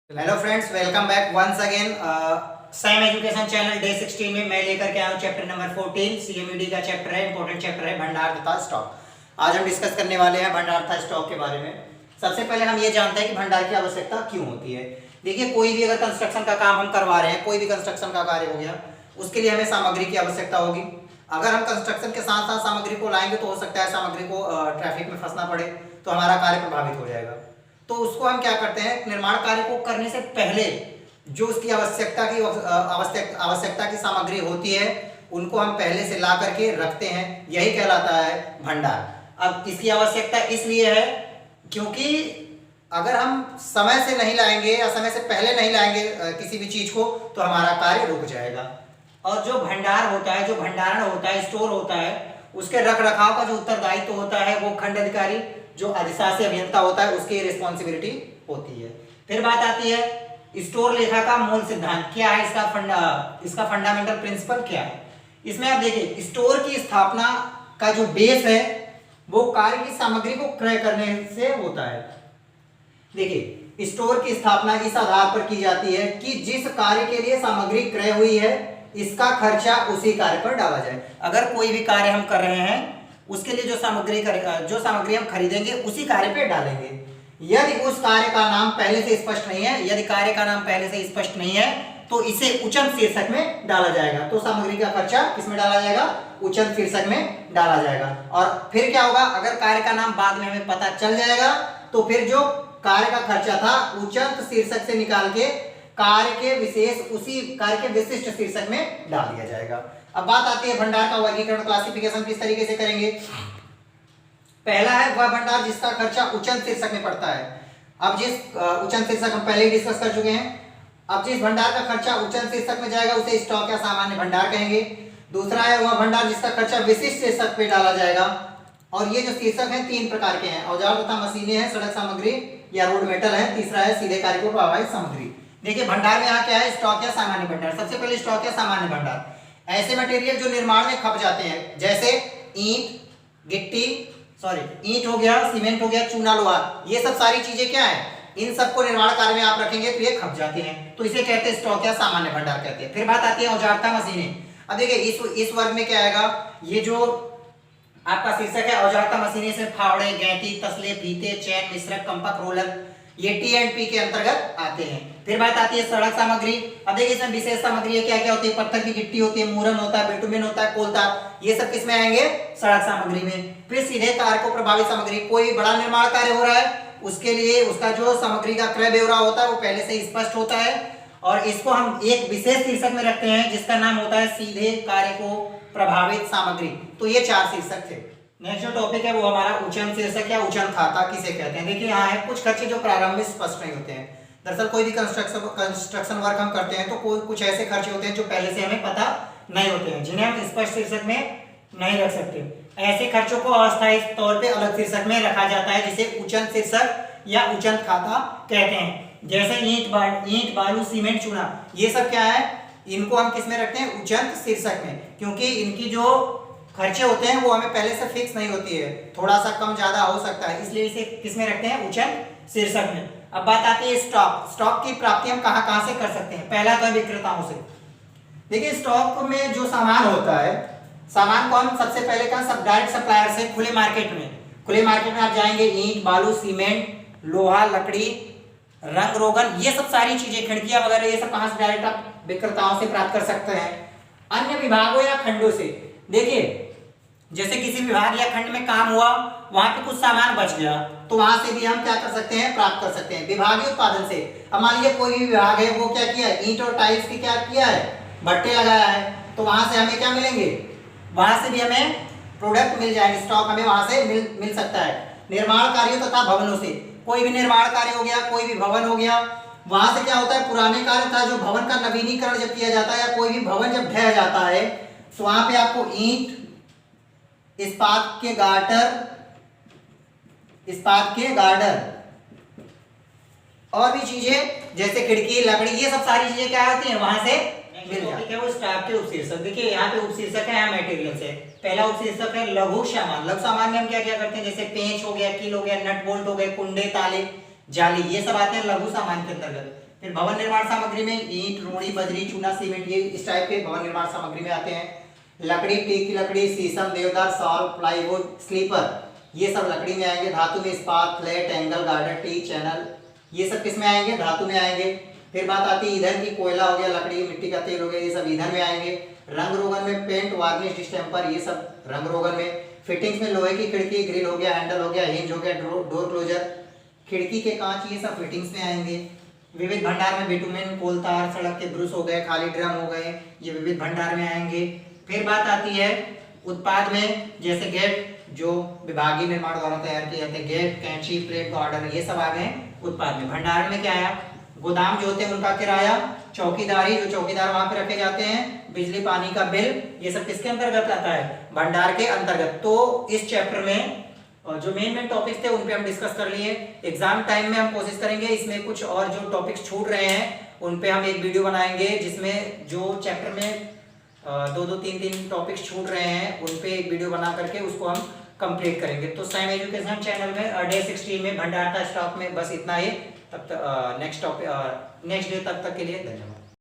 Hello friends, welcome back once again Sam Education channel day 16 में मैं लेकर के आया हूँ चैप्टर नंबर 14। सीएमईडी का चैप्टर है, इंपॉर्टेंट चैप्टर है भंडार तथा स्टॉक। आज हम डिस्कस करने वाले हैं भंडार तथा स्टॉक के बारे में। सबसे पहले हम ये जानते हैं कि भंडार की आवश्यकता क्यों होती है। देखिए, कोई भी अगर कंस्ट्रक्शन का काम हम करवा रहे हैं, कोई भी कंस्ट्रक्शन का कार्य हो गया, उसके लिए हमें सामग्री की आवश्यकता होगी। अगर हम कंस्ट्रक्शन के साथ साथ सामग्री को लाएंगे तो हो सकता है सामग्री को ट्रैफिक में फंसना पड़े, तो हमारा कार्य प्रभावित हो जाएगा। तो उसको हम क्या करते हैं, निर्माण कार्य को करने से पहले जो उसकी आवश्यकता की सामग्री होती है उनको हम पहले से ला करके रखते हैं, यही कहलाता है भंडार। अब इसकी आवश्यकता इसलिए है क्योंकि अगर हम समय से नहीं लाएंगे या समय से पहले नहीं लाएंगे किसी भी चीज को, तो हमारा कार्य रुक जाएगा। और जो भंडार होता है, जो भंडारण होता है, स्टोर होता है, उसके रख रखाव का जो उत्तरदायित्व होता है वो खंड अधिकारी जो अधिशासी अभियंता होता है उसकी रिस्पॉन्सिबिलिटी होती है। फिर बात आती है स्टोर लेखा का मूल सिद्धांत क्या है, इसका फंडामेंटल प्रिंसिपल क्या है। इसमें आप देखिए, स्टोर की स्थापना का जो बेस है वो कार्य की सामग्री को क्रय करने से होता है। देखिए, स्टोर की स्थापना इस आधार पर की जाती है कि जिस कार्य के लिए सामग्री क्रय हुई है इसका खर्चा उसी कार्य पर डाला जाए। अगर कोई भी कार्य हम कर रहे हैं उसके लिए जो सामग्री हम खरीदेंगे उसी कार्य पे डालेंगे। यदि उस कार्य का नाम पहले से स्पष्ट नहीं है, यदि कार्य का नाम पहले से स्पष्ट नहीं है तो इसे उचन शीर्षक में डाला जाएगा। तो सामग्री का खर्चा किसमें डाला जाएगा, उचन शीर्षक में डाला जाएगा। और फिर क्या होगा, अगर कार्य का नाम बाद में हमें पता चल जाएगा तो फिर जो कार्य का खर्चा था उचंत शीर्षक से निकाल के कार्य के विशिष्ट शीर्षक में डाल दिया जाएगा। अब बात आती है भंडार का वर्गीकरण, क्लासिफिकेशन किस तरीके से करेंगे। पहला है वह भंडार जिसका खर्चा उचंत शीर्षक में पड़ता है। अब जिस उचंत शीर्षक हम पहले ही डिस्कस कर चुके हैं। अब जिस भंडार का खर्चा उचंत शीर्षक में जाएगा उसे स्टॉक या सामान्य भंडार कहेंगे। दूसरा है वह भंडार जिसका खर्चा विशिष्ट शीर्षक पे डाला जाएगा। और ये जो शीर्षक है तीन प्रकार के हैं, औजार तथा मशीनें हैं, सड़क सामग्री या रोड मेटल है, तीसरा है सीधे कार्य को प्रभावित सामग्री। देखिए, भंडार में यहाँ क्या है, स्टॉक या सामान्य भंडार। सबसे पहले स्टॉक या सामान्य भंडार ऐसे मटेरियल जो निर्माण में खप जाते हैं, जैसे ईंट हो गया, सीमेंट हो गया, चूना लोहा, ये सब सारी चीजें क्या है, इन सबको निर्माण कार्य में आप रखेंगे तो ये खप जाते हैं, तो इसे कहते हैं स्टॉक या सामान्य भंडार कहते हैं। फिर बात आती है औजारता मशीनें। अब देखिए, इस वर्ग में क्या आएगा, ये जो आपका शीर्षक है औजारता मशीनें से फावड़े, गैंती, तसले, फीते, चैन, मिश्रक, कंपक, रोलर, ये टी&पी के अंतर्गत आते हैं। फिर बात आती है सड़क सामग्री। अब देखिए, इसमें विशेष सामग्री क्या क्या होती है, पत्थर की गिट्टी होती है, मूरन होता है, बिटुमेन होता है, कोलता, ये सब किसमें आएंगे, सड़क सामग्री में। फिर सीधे कार्य को प्रभावित सामग्री, कोई बड़ा निर्माण कार्य हो रहा है उसके लिए उसका जो सामग्री का क्रय ब्यौरा होता है वो पहले से स्पष्ट होता है और इसको हम एक विशेष शीर्षक में रखते हैं जिसका नाम होता है सीधे कार्य को प्रभावित सामग्री। तो ये चार शीर्षक थे। नेक्स्ट जो टॉपिक है वो हमारा उचन शीर्षक या उचन खाता किसे कहते हैं। देखिए, यहाँ है कुछ खर्चे जो प्रारंभ में स्पष्ट नहीं होते हैं। दरअसल कोई भी कंस्ट्रक्शन वर्क हम करते हैं तो कुछ ऐसे खर्चे होते हैं जो पहले से हमें पता नहीं होते हैं, जिन्हें हम स्पष्ट शीर्षक में नहीं रख सकते। ऐसे खर्चों को अस्थायी तौर पे अलग शीर्षक में रखा जाता है जिसे उचन शीर्षक या उचन खाता कहते हैं। जैसे ईंट, बालू, सीमेंट, चूना, ये सब क्या है, इनको हम किस में रखते हैं, उचंत शीर्षक में, क्योंकि इनकी जो खर्चे होते हैं वो हमें पहले से फिक्स नहीं होती है, थोड़ा सा कम ज्यादा हो सकता है, इसलिए इसे किस में रखते हैं, उचंत शीर्षक में। अब बात आती है स्टॉक की प्राप्ति हम कहां से कर सकते हैं। पहला तो है विक्रेताओं से। देखिए, स्टॉक में जो सामान होता है, सामान को हम सबसे पहले सब डायरेक्ट सप्लायर से खुले मार्केट में आप जाएंगे, ईंट, बालू, सीमेंट, लोहा, लकड़ी, रंग रोगन, ये सब सारी चीजें, खिड़कियां वगैरह, ये सब कहां से डायरेक्ट आप विक्रेताओं से प्राप्त कर सकते हैं। अन्य विभागों या खंडों से, देखिए जैसे किसी विभाग या खंड में काम हुआ, वहां पे कुछ सामान बच गया तो वहां से भी हम क्या कर सकते हैं, प्राप्त कर सकते हैं। विभागीय उत्पादन से, अब मान लीजिए कोई भी विभाग है वो क्या किया है, ईंट और टाइल्स की क्या किया है, भट्टे लगाया है, तो वहां से हमें क्या मिलेंगे, वहां से भी हमें प्रोडक्ट मिल जाएंगे, स्टॉक हमें वहां से मिल सकता है। निर्माण कार्यों तथा भवनों से, कोई भी निर्माण कार्य हो गया, कोई भी भवन हो गया, वहां से क्या होता है, पुराने कार्य था जो भवन का नवीनीकरण जब किया जाता है या कोई भी भवन जब ढह जाता है तो वहां पे आपको ईंट, इस्पात के गार्डर और भी चीजें जैसे खिड़की, लकड़ी, ये सब सारी चीजें क्या होती हैं, वहां से मिल जाती है। वो स्टॉक के उपशीर्षक, देखिए यहाँ पे उपशीर्षक है, यहाँ मटेरियल से। पहला उपशीर्षक है लघु सामान। लघु सामान में हम क्या क्या करते हैं, जैसे पेंच हो गया, कील हो गया, नट बोल्ट हो गए, कुंडे, ताले, जाली, ये सब आते हैं लघु सामान के अंतर्गत। फिर भवन निर्माण सामग्री में ईंट, रोड़ी, बजरी, चूना, सीमेंट, ये इस टाइप के भवन निर्माण सामग्री में आते हैं। लकड़ी, टीक की लकड़ी, शीशम, देवदार, सॉल, प्लाईवुड, स्लीपर, ये सब लकड़ी में आएंगे। धातु में इस्पात, flat, angle, girder, teak, channel, ये सब किस में आएंगे? धातु में आएंगे। फिर बात आती है ईंधन की, कोयला हो गया, लकड़ी, मिट्टी का तेल हो गया, ये सब ईंधन में आएंगे। रंग रोगन में पेंट, वार्निश, डिस्टेम्पर, ये सब रंग रोगन में। फिटिंग्स में लोहे की खिड़की, ग्रिल हो गया, हैंडल हो गया, हिंज हो गया, डोर क्लोजर, खिड़की के कांच, ये सब फिटिंग्स में आएंगे। विविध भंडार में बिटुमेन, कोल तार, सड़क के ब्रुश हो गए, खाली ड्रम हो गए, ये विविध भंडार में आएंगे। फिर बात आती है उत्पाद में, जैसे गेट जो विभागीय निर्माण द्वारा तैयार किए जाते हैं, गेट, कैंची, प्लेट, गार्डर, ये सब आ गए उत्पाद में। भंडारण में क्या आया? गोदाम जो होते हैं उनका किराया, चौकीदारी, जो चौकीदार वहां पे रखे जाते हैं, बिजली पानी का बिल, ये सब किसके अंतर्गत आता है? भंडार के अंतर्गत। तो इस चैप्टर में जो मेन टॉपिक्स थे उन पे हम डिस्कस कर लिए। एग्जाम टाइम में हम कोशिश करेंगे इसमें कुछ और जो टॉपिक्स छूट रहे हैं उन पे हम एक वीडियो बनाएंगे, जिसमें जो चैप्टर में 2-2, 3-3 टॉपिक्स छूट रहे हैं उन पे एक वीडियो बना करके उसको हम कंप्लीट करेंगे। तो साइम एजुकेशन चैनल में डे 16 में भंडार का स्टॉक में बस इतना ही। तब तक नेक्स्ट डे तक के लिए धन्यवाद।